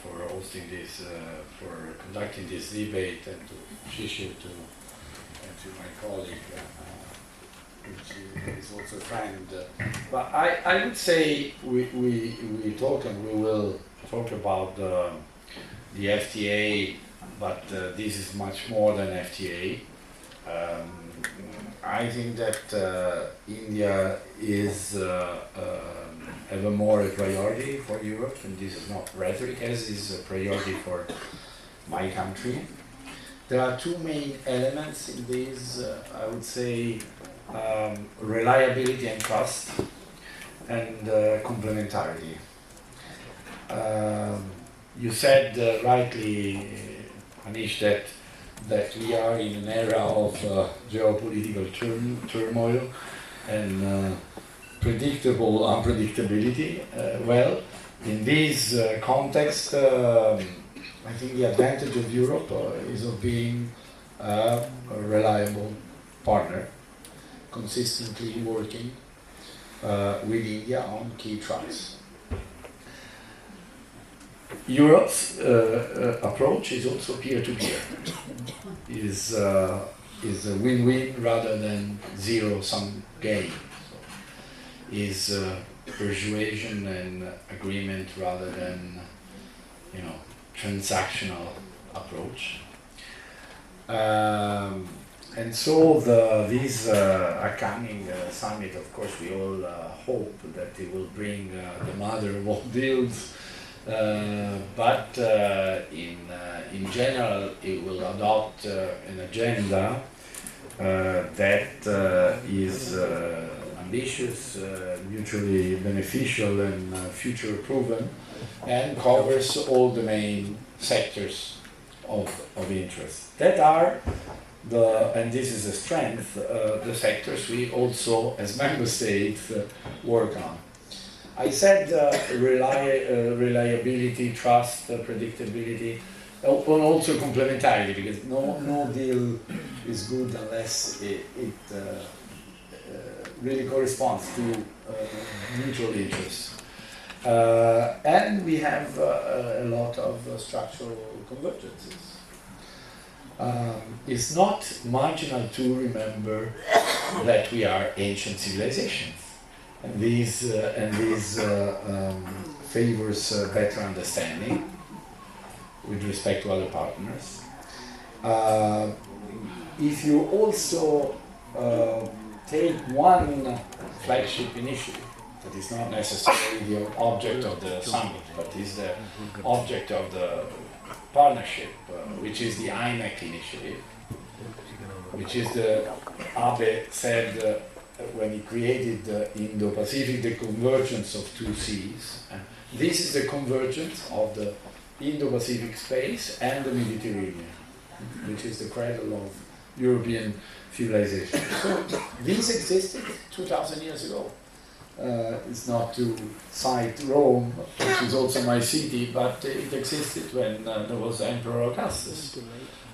for hosting this, for conducting this debate, and to Shishir, to my colleague, which is also a friend. But I would say we talk, and we will talk about the FTA, but this is much more than FTA. I think that India is ever more a priority for Europe, and this is not rhetoric, as is a priority for my country. There are two main elements in this, I would say, reliability and trust, and complementarity. You said rightly, Anish, that we are in an era of geopolitical turmoil and predictable unpredictability. Well, in this context, I think the advantage of Europe is of being a reliable partner, consistently working with India on key tracks. Europe's approach is also peer-to-peer. Is a win-win rather than zero-sum game. So, is persuasion and agreement rather than, transactional approach. And so this upcoming summit, of course, we all hope that it will bring the mother of all deals. But in general, it will adopt an agenda that is ambitious, mutually beneficial, and future proven, and covers all the main sectors of interest. That are and this is a strength, the sectors we also, as member states, work on. I said reliability, trust, predictability, and also complementarity, because no deal is good unless it really corresponds to mutual interests. And we have a lot of structural convergences. It's not marginal to remember that we are ancient civilizations. And this favors better understanding with respect to other partners. If you also take one flagship initiative that is not necessarily the object of the summit, but is the object of the partnership, which is the IMEC initiative, which is the Abe said when he created the Indo-Pacific, the convergence of two seas. This is the convergence of the Indo-Pacific space and the Mediterranean, which is the cradle of European civilization. So this existed 2,000 years ago. It's not to cite Rome, which is also my city, but it existed when there was Emperor Augustus.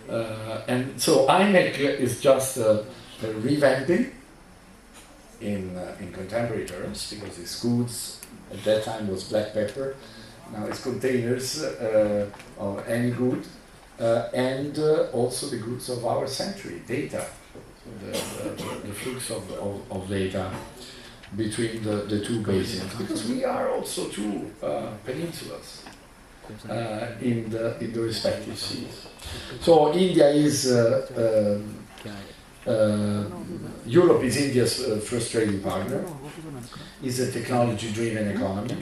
And so IMEC is just a revamping in contemporary terms, because its goods at that time was black pepper, now it's containers of any good, and also the goods of our century, data, the flux of data between the two basins, because we are also two peninsulas in the respective seas. So India is Europe is India's first trading partner, is a technology-driven economy,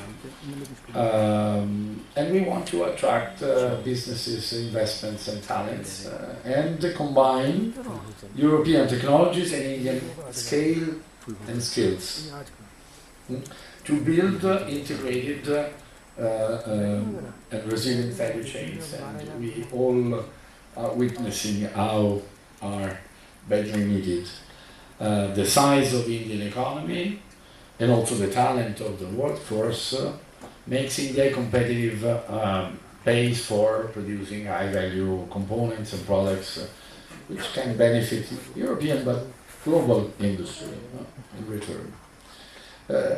and we want to attract businesses, investments, and talents, and combine European technologies and Indian scale and skills to build integrated and resilient value chains. And we all are witnessing how are badly needed. The size of the Indian economy and also the talent of the workforce makes India a competitive base for producing high-value components and products which can benefit European but global industry in return.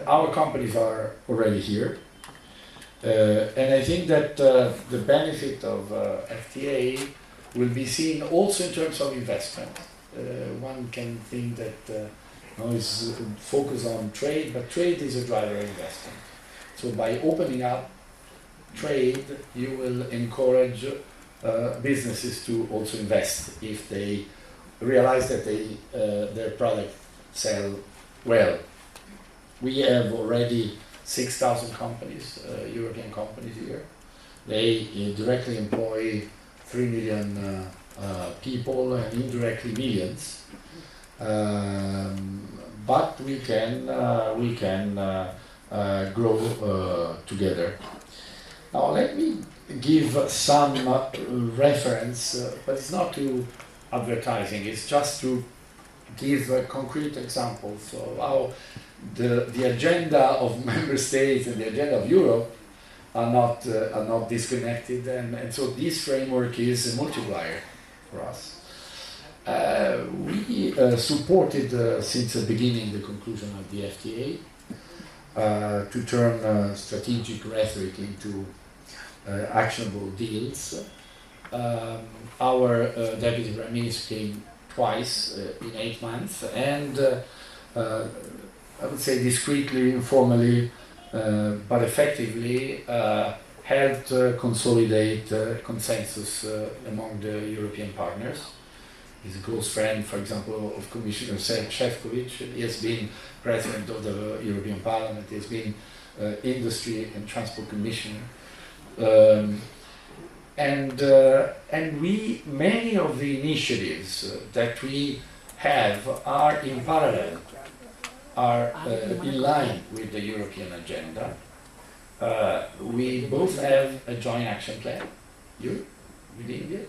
Our companies are already here. And I think that the benefit of FTA will be seen also in terms of investment. One can think that is focused on trade, but trade is a driver of investment. So by opening up trade, you will encourage businesses to also invest if they realize that their product sell well. We have already 6,000 companies, European companies here. They directly employ 3 million people and indirectly millions. But we can grow together. Now let me give some reference, but it's not to advertising, it's just to give concrete examples of how the agenda of member states and the agenda of Europe are not disconnected, and so this framework is a multiplier for us. We supported since the beginning the conclusion of the FTA to turn strategic rhetoric into actionable deals. Our Deputy Prime Minister came twice in 8 months, and I would say discreetly, informally, but effectively helped consolidate consensus among the European partners. He's a close friend, for example, of Commissioner Šefčovič. He has been President of the European Parliament. He has been Industry and Transport Commissioner. And many of the initiatives that we have are in parallel, are in line with the European agenda. We both have a joint action plan, you with India,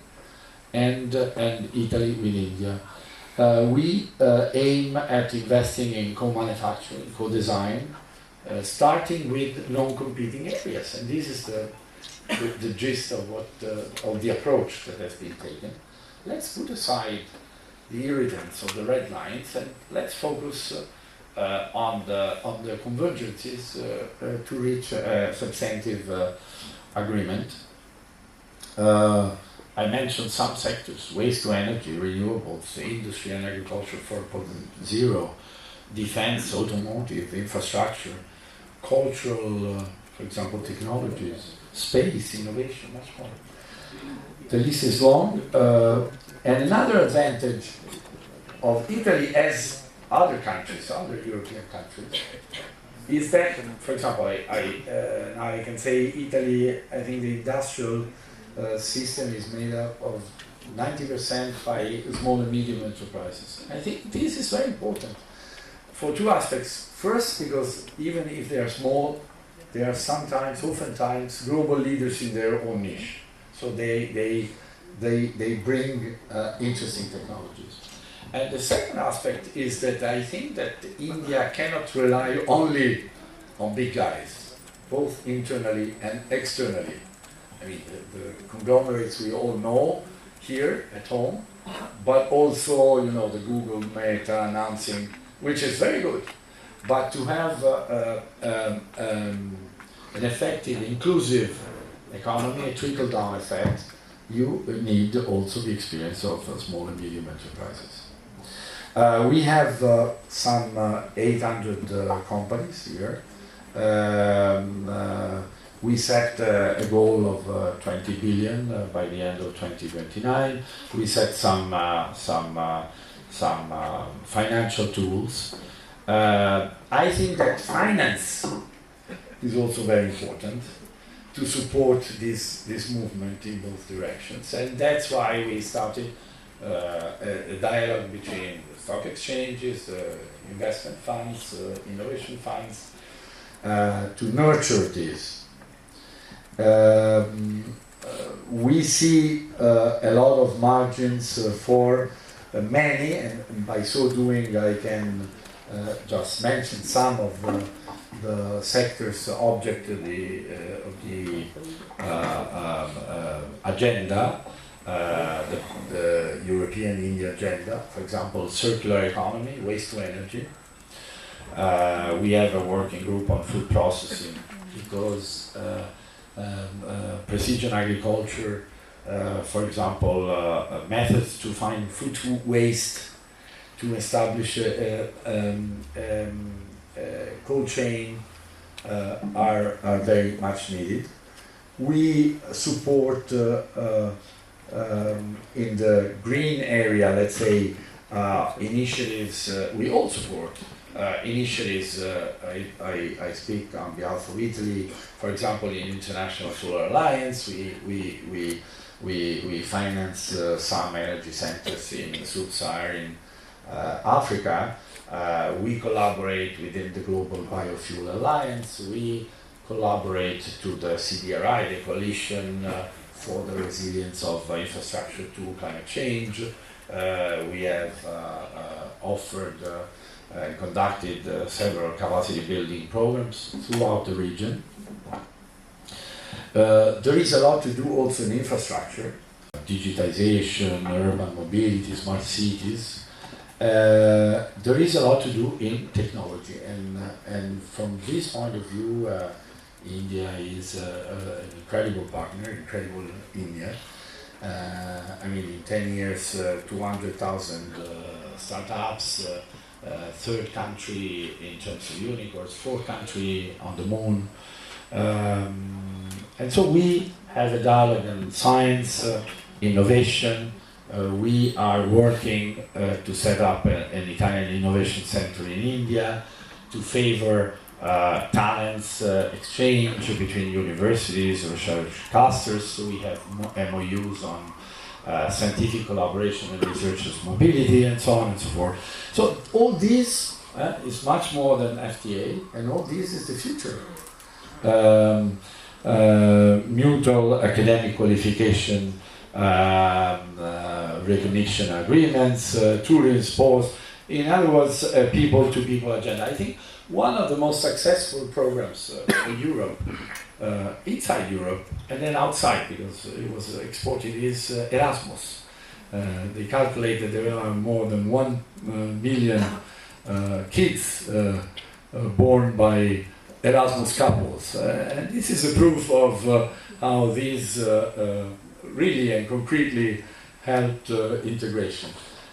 and Italy with India. We aim at investing in co-manufacturing, co-design, starting with non-competing areas, and this is the gist of of the approach that has been taken. Let's put aside the irritants of the red lines and let's focus on the convergences to reach a substantive agreement. I mentioned some sectors: waste to energy, renewables, industry and agriculture 4.0, defense, automotive, infrastructure, cultural, for example, technologies, space, innovation, much more. The list is long, and another advantage of Italy, as other countries, other European countries, is that, for example, now I can say Italy, I think the industrial system is made up of 90% by small and medium enterprises. I think this is very important for two aspects. First, because even if they are small, they are oftentimes global leaders in their own niche. So they bring interesting technologies. And the second aspect is that I think that India cannot rely only on big guys, both internally and externally. I mean, the conglomerates we all know here at home, but also, the Google, Meta announcing, which is very good. But to have an effective, inclusive economy, a trickle-down effect, you need also the experience of small and medium enterprises. We have some 800 companies here. We set a goal of 20 billion by the end of 2029. We set some financial tools. I think that finance is also very important to support this movement in both directions, and that's why we started a dialogue between the stock exchanges, investment funds, innovation funds, to nurture this. We see a lot of margins for many, and by so doing I can just mention some of the sectors object of the agenda, the European India agenda, for example, circular economy, waste to energy. We have a working group on food processing because precision agriculture, for example, methods to find food waste, to establish a cold chain are very much needed. We support in the green area, let's say, initiatives. We all support initiatives. I speak on behalf of Italy. For example, in International Solar Alliance, we finance some energy centers in sub-Saharan Africa. We collaborate within the Global Biofuel Alliance. We collaborate to the CDRI, the Coalition for the Resilience of Infrastructure to Climate Change. We have offered and conducted several capacity building programs throughout the region. There is a lot to do also in infrastructure, digitization, urban mobility, smart cities. There is a lot to do in technology, and from this point of view, India is an incredible partner, incredible India. I mean, in 10 years, 200,000 startups, third country in terms of unicorns, fourth country on the moon. And so we have a dialogue on science, innovation. We are working to set up an Italian innovation center in India to favor talents exchange between universities, research clusters. So we have MOUs on scientific collaboration and researchers' mobility and so on and so forth. So all this is much more than FTA, and all this is the future. Mutual academic qualification, recognition agreements, tourism, sports. In other words, people-to-people agenda. I think one of the most successful programs in Europe, inside Europe, and then outside, because it was exported, is Erasmus. They calculate that there are more than 1 million kids born by Erasmus couples. And this is a proof of how these really and concretely helped integration.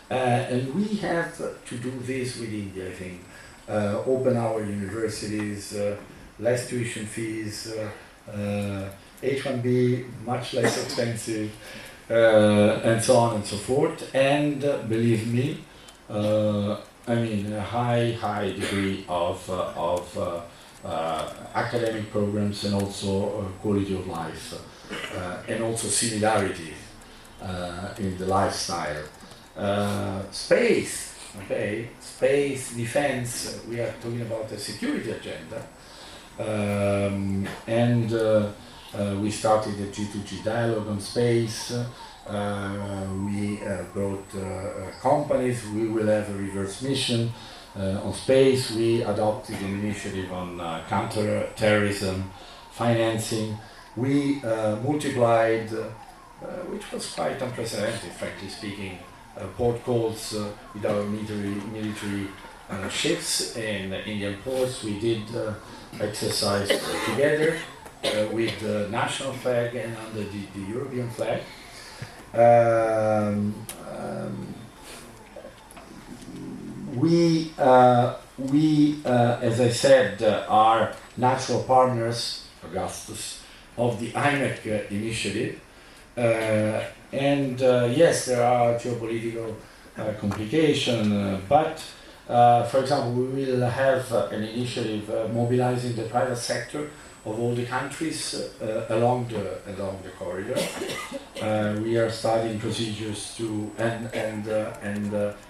And we have to do this with India, I think. Open our universities, less tuition fees, H1B much less expensive, and so on and so forth. And believe me, I mean a high degree of academic programs, and also quality of life, and also similarity in the lifestyle. Space, okay, space, defense, we are talking about the security agenda. And we started the G2G dialogue on space. We brought companies. We will have a reverse mission on space. We adopted an initiative on counter-terrorism financing. We multiplied, which was quite unprecedented, frankly speaking, port calls with our military ships in Indian ports. We did exercise together with the national flag and under the European flag. We, as I said, are natural partners, Augustus, of the IMEC initiative. And yes, there are geopolitical complications, but for example, we will have an initiative mobilizing the private sector of all the countries along the corridor. We are starting procedures to and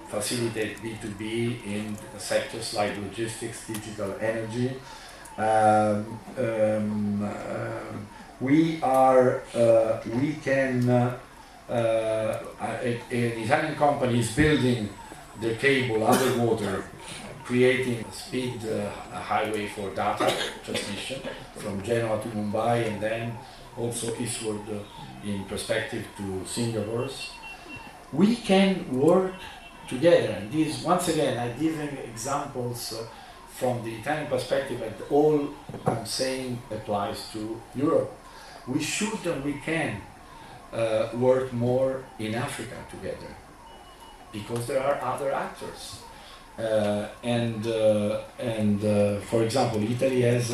facilitate B2B in sectors like logistics, digital energy. An Italian company is building the cable underwater, creating a speed highway for data transmission from Genoa to Mumbai, and then also eastward in perspective to Singapore. We can work together, and this, once again, I'm giving examples from the Italian perspective, and all I'm saying applies to Europe. we should and we can work more in Africa together, because there are other actors. For example, Italy has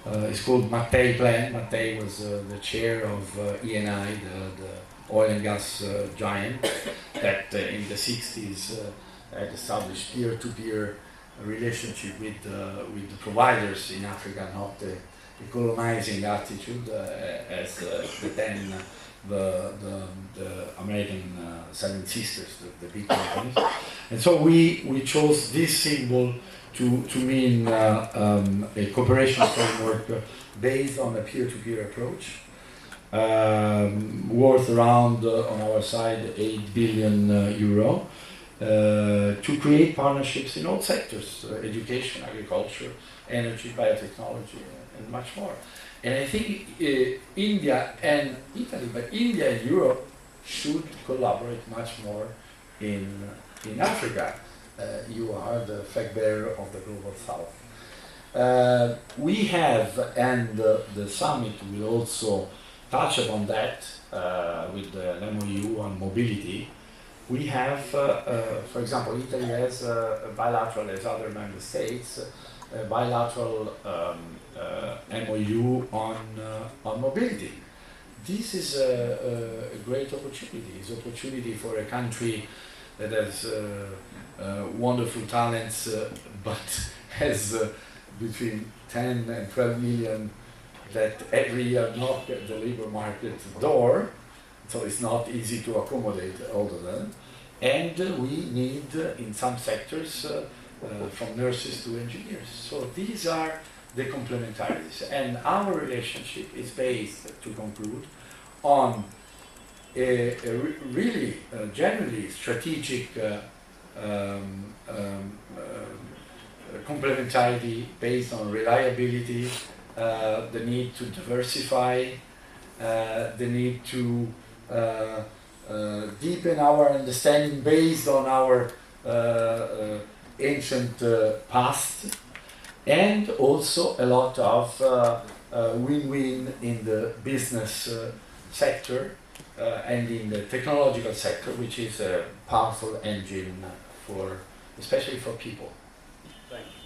it's called Mattei Plan. Mattei was the chair of ENI, the oil and gas giant, that in the 60s had established peer-to-peer relationship with the providers in Africa, not the colonizing attitude as the American Seven Sisters, the big companies. And so we chose this symbol to mean a cooperation framework based on a peer-to-peer approach, worth around, on our side, 8 billion euro, to create partnerships in all sectors, education, agriculture, energy, biotechnology, and much more. And I think India and Italy, but India and Europe should collaborate much more in Africa. You are the flag bearer of the Global South. We have, and the summit will also touch upon that with an MOU on mobility. We have, for example, Italy has a bilateral, as other member states, a bilateral MOU on mobility. This is a great opportunity. It's an opportunity for a country that has wonderful talents, but has between 10 and 12 million that every year knock at the labor market door. So it's not easy to accommodate all of them. And we need, in some sectors, from nurses to engineers. So these are the complementarities. And our relationship is based, to conclude, on a really genuinely strategic complementarity based on reliability, the need to diversify, the need to deepen our understanding based on our ancient past, and also a lot of win-win in the business sector and in the technological sector, which is a powerful engine for, especially for people. Thank you.